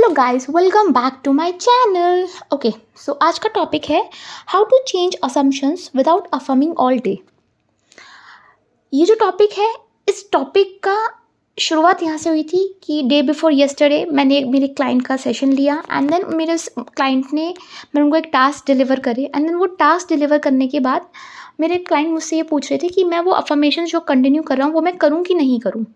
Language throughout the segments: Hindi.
Hello guys, welcome back to my channel. Okay, so आज का टॉपिक है how to change assumptions without affirming all day. ये जो टॉपिक है, इस टॉपिक का शुरुआत यहाँ से हुई थी कि डे बिफोर येस्टरडे मैंने मेरे क्लाइंट का सेशन लिया एंड देन मेरे क्लाइंट ने मैंने उनको एक टास्क डिलीवर करे एंड देन वो टास्क डिलीवर करने के बाद मेरे क्लाइंट मुझसे ये पूछ रहे थे कि मैं वो अफर्मेशन जो कंटिन्यू कर रहा हूँ वो मैं करूँ कि नहीं करूँ।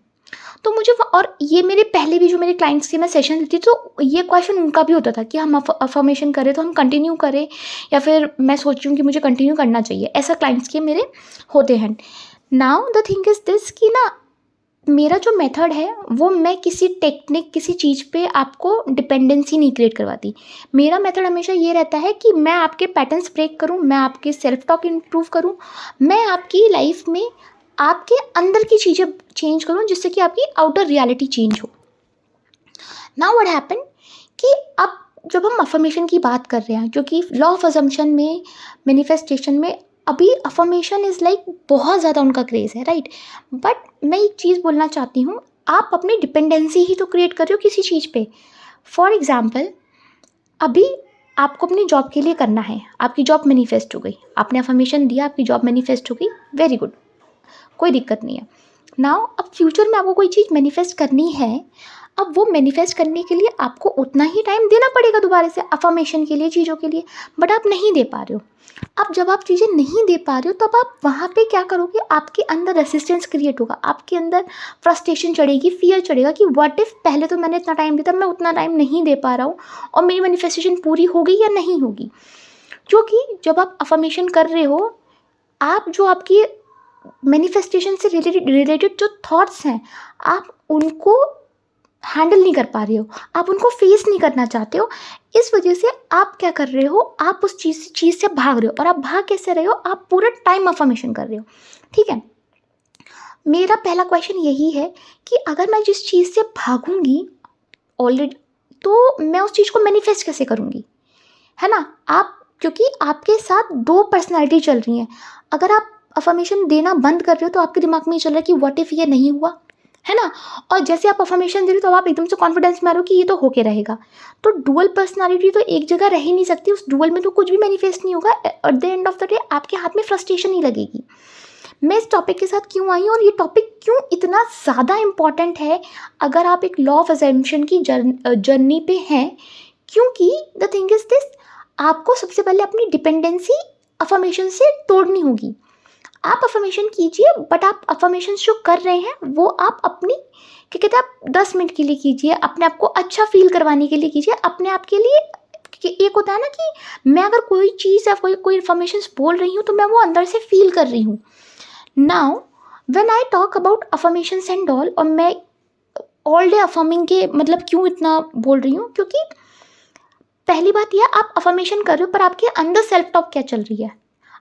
तो मुझे और ये मेरे पहले भी जो मेरे क्लाइंट्स के मैं सेशन लेती तो ये क्वेश्चन उनका भी होता था कि हम अफर्मेशन करें तो हम कंटिन्यू करें या फिर मैं सोच रही हूँ कि मुझे कंटिन्यू करना चाहिए। ऐसा क्लाइंट्स के मेरे होते हैं। Now the thing is this कि ना, मेरा जो मेथड है वो मैं किसी टेक्निक किसी चीज़ पे आपको डिपेंडेंसी नहीं क्रिएट करवाती। मेरा मेथड हमेशा ये रहता है कि मैं आपके पैटर्न्स ब्रेक करूँ, मैं आपके सेल्फ टॉक इम्प्रूव करूँ, मैं आपकी लाइफ में आपके अंदर की चीज़ें चेंज करूँ जिससे कि आपकी आउटर रियलिटी चेंज हो। नाउ व्हाट हैपन कि अब जब हम अफर्मेशन की बात कर रहे हैं, क्योंकि लॉ ऑफ अजम्पशन में, मैनिफेस्टेशन में अभी अफर्मेशन इज़ लाइक बहुत ज़्यादा उनका क्रेज़ है, राइट। बट मैं एक चीज़ बोलना चाहती हूँ, आप अपनी डिपेंडेंसी ही तो क्रिएट कर रहे हो किसी चीज़ पे। फॉर एग्जाम्पल, अभी आपको अपनी जॉब के लिए करना है, आपकी जॉब मैनिफेस्ट हो गई, आपने अफर्मेशन दिया, आपकी जॉब मैनिफेस्ट हो गई, वेरी गुड, कोई दिक्कत नहीं है। नाउ अब फ्यूचर में आपको कोई चीज़ मैनिफेस्ट करनी है, अब वो मैनिफेस्ट करने के लिए आपको उतना ही टाइम देना पड़ेगा दोबारा से अफर्मेशन के लिए, चीज़ों के लिए, बट आप नहीं दे पा रहे हो। अब जब आप चीज़ें नहीं दे पा रहे हो तब आप वहाँ पे क्या करोगे, आपके अंदर रेसिस्टेंस क्रिएट होगा, आपके अंदर फ्रस्ट्रेशन चढ़ेगी, फियर चढ़ेगा कि व्हाट इफ़ पहले तो मैंने इतना टाइम दिया था, मैं उतना टाइम नहीं दे पा रहा हूँ और मेरी मैनिफेस्टेशन पूरी होगी या नहीं होगी। क्योंकि जब आप अफर्मेशन कर रहे हो, आप जो आपकी मैनिफेस्टेशन से रिलेटेड जो थॉट्स हैं, आप उनको हैंडल नहीं कर पा रहे हो, आप उनको फेस नहीं करना चाहते हो। इस वजह से आप क्या कर रहे हो, आप उस चीज़ से भाग रहे हो। और आप भाग कैसे रहे हो, आप पूरा टाइम अफर्मेशन कर रहे हो, ठीक है। मेरा पहला क्वेश्चन यही है कि अगर मैं जिस चीज़ से भागूंगी ऑलरेडी, तो मैं उस चीज़ को मैनिफेस्ट कैसे करूँगी, है ना। आप, क्योंकि आपके साथ दो पर्सनैलिटी चल रही हैं। अगर आप अफर्मेशन देना बंद कर रहे हो तो आपके दिमाग में ये चल रहा है कि व्हाट इफ़ ये नहीं हुआ, है ना। और जैसे आप अफर्मेशन दे रहे हो तो आप एकदम से कॉन्फिडेंस में आ रहे हो कि ये तो होके रहेगा। तो डुअल पर्सनालिटी तो एक जगह रह ही नहीं सकती, उस डुअल में तो कुछ भी मैनिफेस्ट नहीं होगा। Eight the end of the day आपके हाथ में फ्रस्ट्रेशन ही लगेगी। मैं इस टॉपिक के साथ क्यों आई हूँ और ये टॉपिक क्यों इतना ज़्यादा इम्पॉर्टेंट है अगर आप एक लॉ ऑफ अजम्पशन की जर्नी पे हैं, क्योंकि द थिंग इज़ दिस, आपको सबसे पहले अपनी डिपेंडेंसी अफर्मेशन से तोड़नी होगी। आप अफर्मेशन कीजिए, बट आप अफर्मेशन जो कर रहे हैं वो आप अपनी, क्या कहते हैं, आप 10 मिनट के लिए कीजिए, अपने आप को अच्छा फील करवाने के लिए कीजिए, अपने आप के लिए। कि एक होता है ना कि मैं अगर कोई चीज़ या कोई इन्फॉर्मेशन बोल रही हूँ तो मैं वो अंदर से फील कर रही हूँ। Now when I talk about affirmations and all, और मैं ऑल डे अफर्मिंग के मतलब क्यों इतना बोल रही हूँ, क्योंकि पहली बात यह, आप अफर्मेशन कर रहे हो पर आपके अंदर सेल्फ टॉक क्या चल रही है,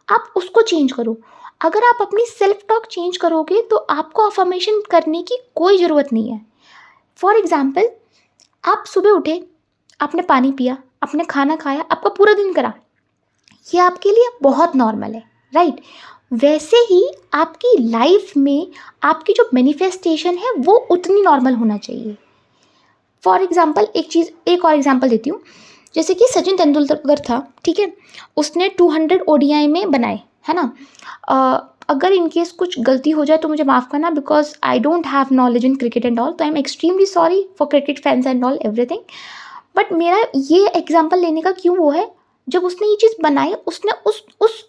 आप उसको चेंज करो। अगर आप अपनी सेल्फ टॉक चेंज करोगे तो आपको अफर्मेशन करने की कोई ज़रूरत नहीं है। फॉर एग्ज़ाम्पल, आप सुबह उठे, आपने पानी पिया, आपने खाना खाया, आपका पूरा दिन करा, ये आपके लिए बहुत नॉर्मल है, राइट। वैसे ही आपकी लाइफ में आपकी जो मैनिफेस्टेशन है वो उतनी नॉर्मल होना चाहिए। फॉर एग्ज़ाम्पल, एक और एग्जाम्पल देती हूँ। जैसे कि सचिन तेंदुलकर था, ठीक है, उसने 200 ओडीआई में बनाए, है ना। अगर इनकेस कुछ गलती हो जाए तो मुझे माफ़ करना, because I don't have knowledge in cricket and all, तो I am extremely sorry for cricket fans and all everything. But मेरा ये एग्जाम्पल लेने का क्यों वो है, जब उसने ये चीज़ बनाई उसने उस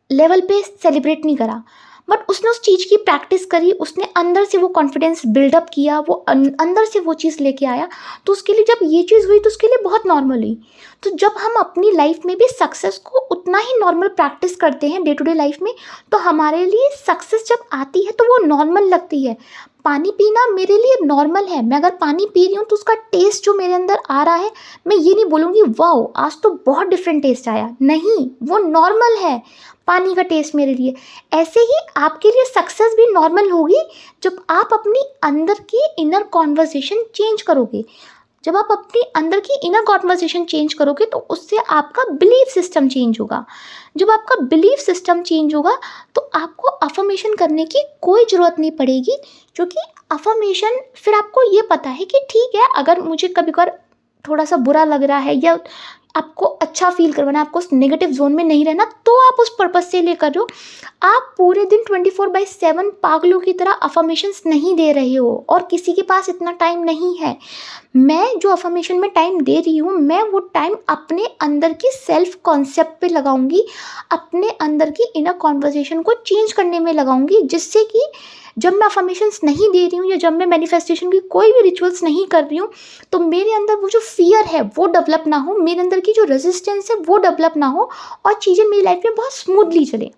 लेवल पे सेलिब्रेट नहीं करा, बट उसने उस चीज़ की प्रैक्टिस करी, उसने अंदर से वो कॉन्फिडेंस बिल्डअप किया, वो अंदर से वो चीज़ लेके आया। तो उसके लिए जब ये चीज़ हुई तो उसके लिए बहुत नॉर्मल हुई। तो जब हम अपनी लाइफ में भी सक्सेस को उतना ही नॉर्मल प्रैक्टिस करते हैं डे टू डे लाइफ में, तो हमारे लिए सक्सेस जब आती है तो वो नॉर्मल लगती है। पानी पीना मेरे लिए नॉर्मल है, मैं अगर पानी पी रही हूँ तो उसका टेस्ट जो मेरे अंदर आ रहा है, मैं ये नहीं बोलूँगी वाओ आज तो बहुत डिफरेंट टेस्ट आया, नहीं, वो नॉर्मल है पानी का टेस्ट मेरे लिए। ऐसे ही आपके लिए सक्सेस भी नॉर्मल होगी जब आप अपनी अंदर की इनर कॉन्वर्सेशन चेंज करोगे। जब आप अपनी अंदर की इनर कॉन्वर्सेशन चेंज करोगे तो उससे आपका बिलीफ सिस्टम चेंज होगा। जब आपका बिलीफ सिस्टम चेंज होगा तो आपको अफर्मेशन करने की कोई ज़रूरत नहीं पड़ेगी, क्योंकि अफर्मेशन फिर आपको ये पता है कि ठीक है, अगर मुझे कभी कभार थोड़ा सा बुरा लग रहा है या आपको अच्छा फील करवाना है, आपको उस नेगेटिव जोन में नहीं रहना, तो आप उस पर्पज से ले कर रहे हो। आप पूरे दिन 24/7 पागलों की तरह अफर्मेशंस नहीं दे रहे हो और किसी के पास इतना टाइम नहीं है। मैं जो अफर्मेशन में टाइम दे रही हूँ, मैं वो टाइम अपने अंदर की सेल्फ कॉन्सेप्ट पे लगाऊंगी, अपने अंदर की इनर कॉन्वर्सेशन को चेंज करने में लगाऊंगी, जिससे कि जब मैं अफर्मेशंस नहीं दे रही हूँ या जब मैं मैनिफेस्टेशन की कोई भी रिचुअल्स नहीं कर रही हूँ, तो मेरे अंदर वो जो फियर है वो डेवलप ना हो, मेरे अंदर की जो रेजिस्टेंस है वो डेवलप ना हो और चीज़ें मेरी लाइफ में बहुत स्मूथली चले।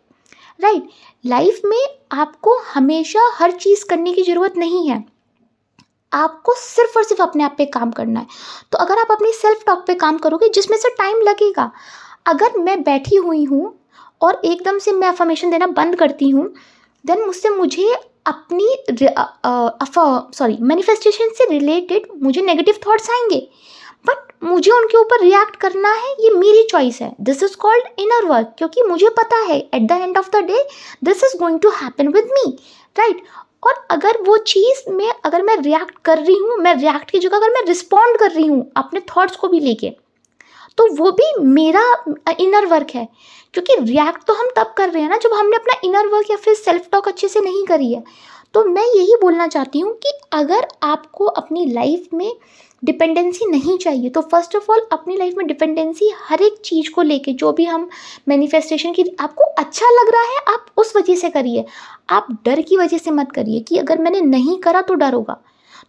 राइट, लाइफ में आपको हमेशा हर चीज़ करने की ज़रूरत नहीं है, आपको सिर्फ और सिर्फ अपने आप पे काम करना है। तो अगर आप अपनी सेल्फ टॉक पे काम करोगे, जिसमें से टाइम लगेगा, अगर मैं बैठी हुई हूँ और एकदम से मैं अफर्मेशन देना बंद करती हूँ, देन मुझे अपनी मैनिफेस्टेशन से रिलेटेड मुझे नेगेटिव थॉट्स आएंगे, बट मुझे उनके ऊपर रिएक्ट करना है, ये मेरी चॉइस है। This is called inner work, क्योंकि मुझे पता है at the end of the day this is going to happen with me. Right, और अगर वो चीज़ में अगर मैं रिएक्ट कर रही हूँ, मैं रिएक्ट की जगह अगर मैं रिस्पॉन्ड कर रही हूँ अपने थॉट्स को भी लेके, तो वो भी मेरा इनर वर्क है। क्योंकि रिएक्ट तो हम तब कर रहे हैं ना जब हमने अपना इनर वर्क या फिर सेल्फ टॉक अच्छे से नहीं करी है। तो मैं यही बोलना चाहती हूँ कि अगर आपको अपनी लाइफ में डिपेंडेंसी नहीं चाहिए, तो फर्स्ट ऑफ ऑल अपनी लाइफ में डिपेंडेंसी हर एक चीज़ को लेके, जो भी हम मैनिफेस्टेशन की आपको अच्छा लग रहा है आप उस वजह से करिए, आप डर की वजह से मत करिए कि अगर मैंने नहीं करा तो डर होगा।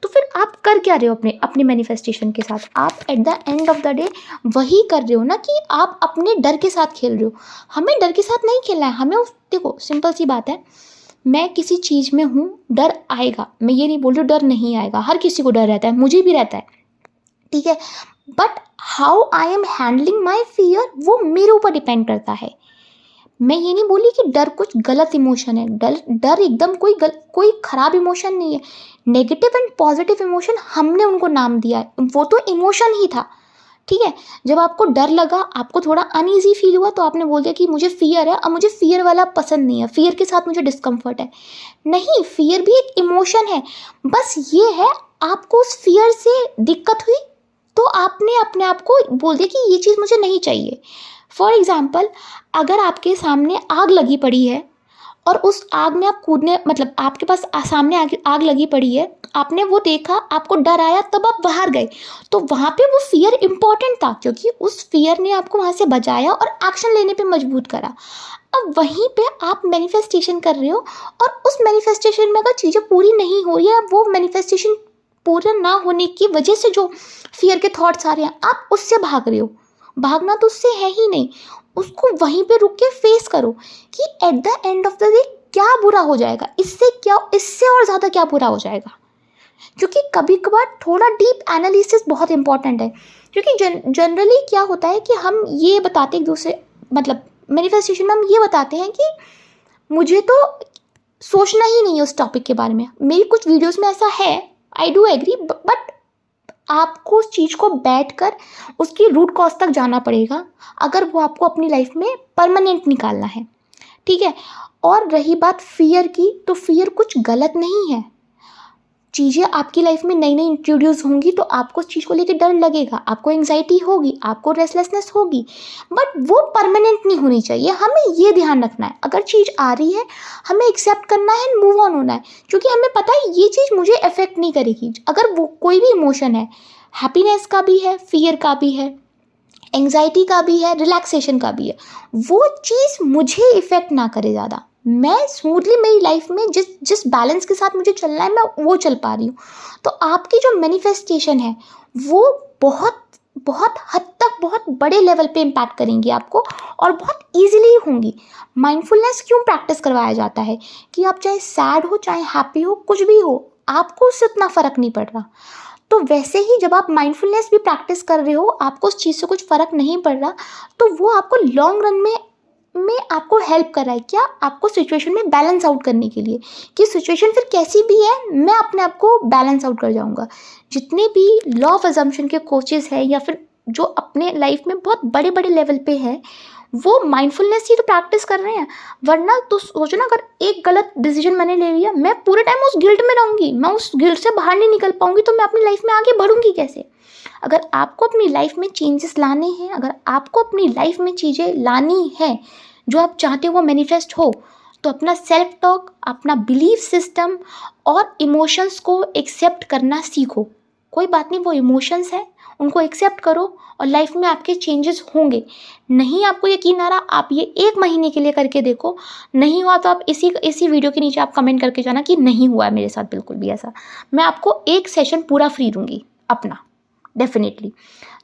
तो फिर आप कर क्या रहे हो अपने अपनी मैनिफेस्टेशन के साथ? आप eight the end of the day वही कर रहे हो ना कि आप अपने डर के साथ खेल रहे हो। हमें डर के साथ नहीं खेलना है, हमें देखो सिंपल सी बात है, मैं किसी चीज़ में हूँ, डर आएगा, मैं ये नहीं बोल रही हूँ डर नहीं आएगा, हर किसी को डर रहता है, मुझे भी रहता है, ठीक है, but how I am handling my fear वो मेरे ऊपर डिपेंड करता है। मैं ये नहीं बोली कि डर कुछ गलत इमोशन है, डर एकदम कोई खराब इमोशन नहीं है। नेगेटिव एंड पॉजिटिव इमोशन हमने उनको नाम दिया है, वो तो इमोशन ही था। ठीक है, जब आपको डर लगा, आपको थोड़ा अनईजी फील हुआ, तो आपने बोल दिया कि मुझे फियर है, अब मुझे फियर वाला पसंद नहीं है, फियर के साथ मुझे डिस्कम्फर्ट है। नहीं, फियर भी एक इमोशन है, बस ये है आपको उस फियर से दिक्कत हुई तो आपने अपने आप को बोल दिया कि ये चीज़ मुझे नहीं चाहिए। फॉर एग्ज़ाम्पल, अगर आपके सामने आग लगी पड़ी है और उस आग में आप कूदने, मतलब आपके पास सामने आग लगी पड़ी है, आपने वो देखा, आपको डर आया, तब आप बाहर गए, तो वहाँ पे वो फियर इम्पॉर्टेंट था, क्योंकि उस फियर ने आपको वहाँ से बचाया और एक्शन लेने पे मजबूर करा। अब वहीं पे आप मैनिफेस्टेशन कर रहे हो और उस मैनिफेस्टेशन में अगर चीज़ें पूरी नहीं हो रही है, वो मैनिफेस्टेशन पूरा ना होने की वजह से जो फियर के थॉट्स आ रहे हैं, आप उससे भाग रहे हो। भागना तो उससे है ही नहीं, उसको वहीं पे रुक के फेस करो कि eight the end of the day क्या बुरा हो जाएगा, इससे और ज़्यादा क्या बुरा हो जाएगा। क्योंकि कभी कभार थोड़ा डीप एनालिसिस बहुत इंपॉर्टेंट है, क्योंकि जनरली क्या होता है कि हम ये बताते एक दूसरे, मतलब मैनिफेस्टेशन में हम ये बताते हैं कि मुझे तो सोचना ही नहीं है उस टॉपिक के बारे में। मेरी कुछ वीडियोस में ऐसा है, आई डू एग्री, बट आपको उस चीज़ को बैठकर उसकी रूट कॉज तक जाना पड़ेगा अगर वो आपको अपनी लाइफ में परमानेंट निकालना है। ठीक है, और रही बात फियर की, तो फियर कुछ गलत नहीं है। चीज़ें आपकी लाइफ में नई नई इंट्रोड्यूस होंगी तो आपको उस चीज़ को लेकर डर लगेगा, आपको एंग्जाइटी होगी, आपको रेस्टलेसनेस होगी, बट वो परमानेंट नहीं होनी चाहिए। हमें ये ध्यान रखना है, अगर चीज़ आ रही है हमें एक्सेप्ट करना है, मूव ऑन होना है, क्योंकि हमें पता है ये चीज़ मुझे अफेक्ट नहीं करेगी। अगर वो कोई भी इमोशन है, हैप्पीनेस का भी है, फियर का भी है, एंग्जाइटी का भी है, रिलैक्सेशन का भी है, वो चीज़ मुझे इफ़ेक्ट ना करे ज़्यादा, मैं स्मूथली मेरी लाइफ में जिस बैलेंस के साथ मुझे चलना है मैं वो चल पा रही हूँ। तो आपकी जो मैनिफेस्टेशन है वो बहुत बहुत हद तक बहुत बड़े लेवल पे इम्पैक्ट करेंगी आपको और बहुत ईजिली होंगी। माइंडफुलनेस क्यों प्रैक्टिस करवाया जाता है कि आप चाहे सैड हो चाहे हैप्पी हो, कुछ भी हो, आपको उससे उतना फ़र्क नहीं पड़ रहा। तो वैसे ही जब आप माइंडफुलनेस भी प्रैक्टिस कर रहे हो, आपको उस चीज़ से कुछ फ़र्क नहीं पड़ रहा, तो वो आपको लॉन्ग रन में आपको हेल्प कर रहा है। क्या? आपको सिचुएशन में बैलेंस आउट करने के लिए, कि सिचुएशन फिर कैसी भी है मैं अपने आप को बैलेंस आउट कर जाऊंगा। जितने भी लॉ ऑफ अजम्पशन के कोचेस हैं या फिर जो अपने लाइफ में बहुत बड़े बड़े लेवल पे हैं, वो माइंडफुलनेस ही तो प्रैक्टिस कर रहे हैं। वरना तो सोचो ना, अगर एक गलत डिसीजन मैंने ले लिया, मैं पूरे टाइम उस गिल्ट में रहूँगी, मैं उस गिल्ट से बाहर नहीं निकल पाऊंगी, तो मैं अपनी लाइफ में आगे बढ़ूंगी कैसे? अगर आपको अपनी लाइफ में चेंजेस लाने हैं, अगर आपको अपनी लाइफ में चीज़ें लानी है जो आप चाहते हो वो मैनिफेस्ट हो, तो अपना सेल्फ टॉक, अपना बिलीफ सिस्टम और इमोशंस को एक्सेप्ट करना सीखो। कोई बात नहीं, वो इमोशंस हैं, उनको एक्सेप्ट करो और लाइफ में आपके चेंजेस होंगे। नहीं आपको यकीन आ रहा, आप ये 1 महीने के लिए करके देखो। नहीं हुआ तो आप इसी वीडियो के नीचे आप कमेंट करके जाना कि नहीं हुआ है मेरे साथ बिल्कुल भी ऐसा। मैं आपको 1 सेशन पूरा फ्री दूंगी अपना, डेफिनेटली।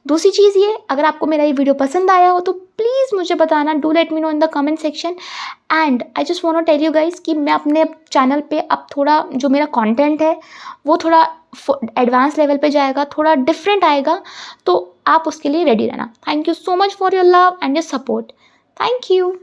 दूसरी चीज़ ये, अगर आपको मेरा ये वीडियो पसंद आया हो तो प्लीज़ मुझे बताना, do let me know in the comment section. And I just want to tell you guys कि मैं अपने चैनल पे अब थोड़ा जो मेरा कंटेंट है वो थोड़ा एडवांस लेवल पे जाएगा, थोड़ा डिफरेंट आएगा, तो आप उसके लिए रेडी रहना। Thank you so much for your love and your support. Thank you.